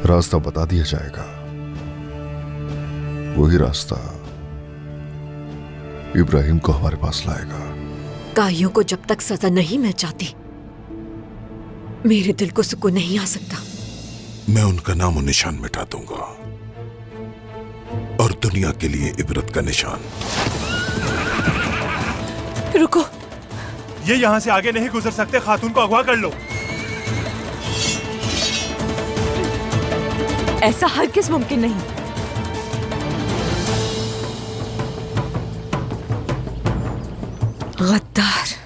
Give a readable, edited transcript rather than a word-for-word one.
रास्ता बता दिया जाएगा, वही रास्ता इब्राहिम को हमारे पास लाएगा। काइयों को जब तक सजा नहीं मिल जाती, मेरे दिल को सुकून नहीं आ सकता। मैं उनका नाम और निशान मिटा दूंगा और दुनिया के लिए इबरत का निशान। रुको, ये यहाँ से आगे नहीं गुजर सकते, खातून को अगवा कर लो। ऐसा हरगिज़ मुमकिन नहीं। गद्दार।